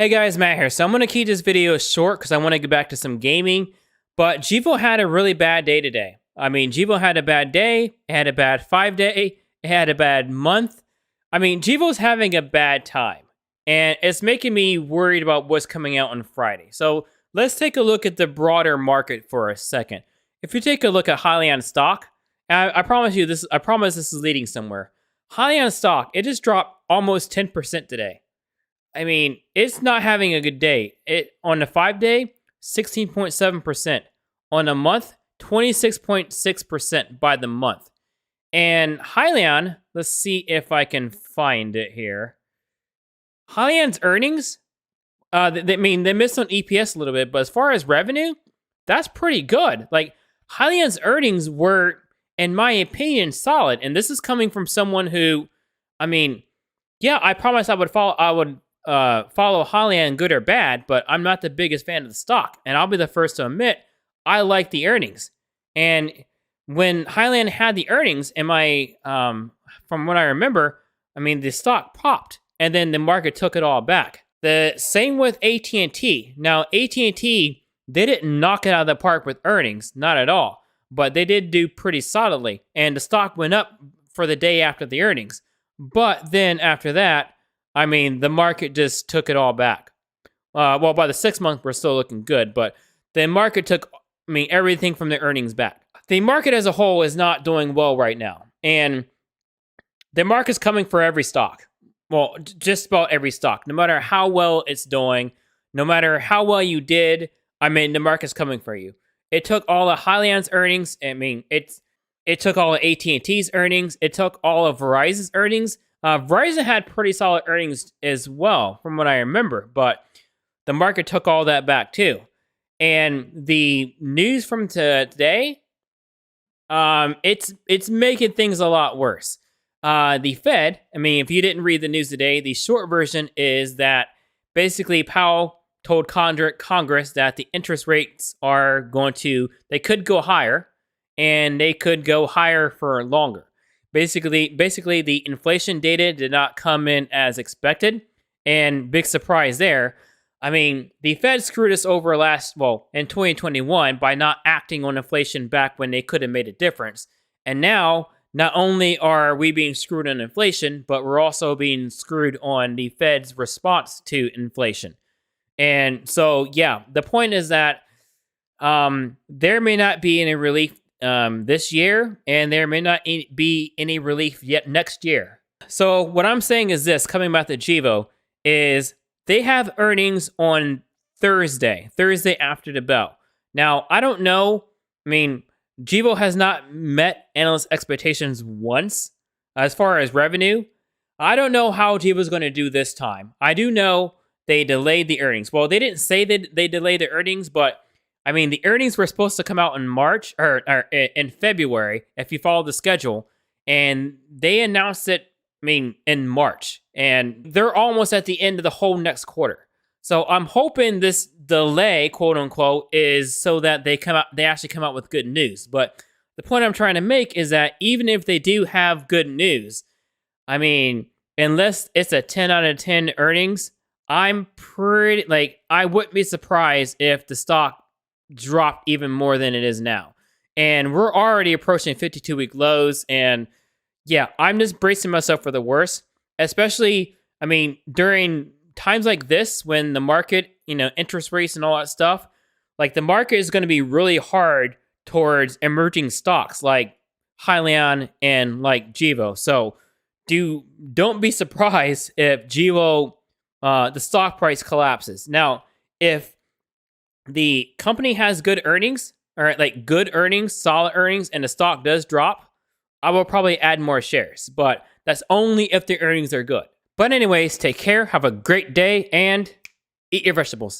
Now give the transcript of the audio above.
Hey guys, Matt here. So I'm going to keep this video short because I want to get back to some gaming. But Gevo had a really bad day today. I mean, Gevo had a bad day. It had a bad 5-day. It had a bad month. I mean, Gevo's having a bad time. And it's making me worried about what's coming out on Friday. So let's take a look at the broader market for a second. If you take a look at Hyliion stock, I promise you this. I promise this is leading somewhere. Hyliion stock, it just dropped almost 10% today. I mean, it's not having a good day. It on the 5-day, 16.7%. On a month, 26.6% by the month. And Hyliion, let's see if I can find it here. Hyliion's earnings, they missed on EPS a little bit, but as far as revenue, that's pretty good. Like, Hyliion's earnings were, in my opinion, solid. And this is coming from someone who, I mean, yeah, I promise I would follow Hyliion good or bad, but I'm not the biggest fan of the stock. And I'll be the first to admit, I like the earnings. And when Hyliion had the earnings, from what I remember, I mean, the stock popped, and then the market took it all back. The same with AT&T. Now, AT&T, they didn't knock it out of the park with earnings, not at all. But they did do pretty solidly, and the stock went up for the day after the earnings. But then after that, I mean, the market just took it all back. Well, by the 6 month, we're still looking good, but the market took, everything from the earnings back. The market as a whole is not doing well right now, and the market's coming for every stock. Well, just about every stock. No matter how well it's doing, no matter how well you did, the market's coming for you. It took all of Hyliion's earnings. It took all of AT&T's earnings. It took all of Verizon's earnings. Verizon had pretty solid earnings as well, from what I remember, but the market took all that back too. And the news from today, it's making things a lot worse. The Fed, if you didn't read the news today, the short version is that basically Powell told Congress that the interest rates are they could go higher, and they could go higher for longer. Basically, the inflation data did not come in as expected, and big surprise there. The Fed screwed us over in 2021 by not acting on inflation back when they could have made a difference. And now, not only are we being screwed on inflation, but we're also being screwed on the Fed's response to inflation. And so, yeah, the point is that there may not be any relief this year, and there may not be any relief yet next year. So what I'm saying is this, coming back to Gevo, is they have earnings on Thursday after the bell. Now, I don't know. Gevo has not met analyst expectations once as far as revenue. I don't know how Gevo's going to do this time. I do know they delayed the earnings. Well, they didn't say that they delayed the earnings, but the earnings were supposed to come out in March or in February, if you follow the schedule, and they announced it, in March, and they're almost at the end of the whole next quarter. So I'm hoping this delay, quote unquote, is so that they actually come out with good news. But the point I'm trying to make is that even if they do have good news, unless it's a 10 out of 10 earnings, I wouldn't be surprised if the stock dropped even more than it is now. And we're already approaching 52-week lows. And yeah, I'm just bracing myself for the worst, especially, during times like this when the market, interest rates and all that stuff, like the market is going to be really hard towards emerging stocks like Hyliion and like Gevo. So don't be surprised if Gevo, the stock price collapses. Now, if the company has good earnings, or good earnings, solid earnings, and the stock does drop, I will probably add more shares, but that's only if the earnings are good. But anyways, take care, have a great day, and eat your vegetables.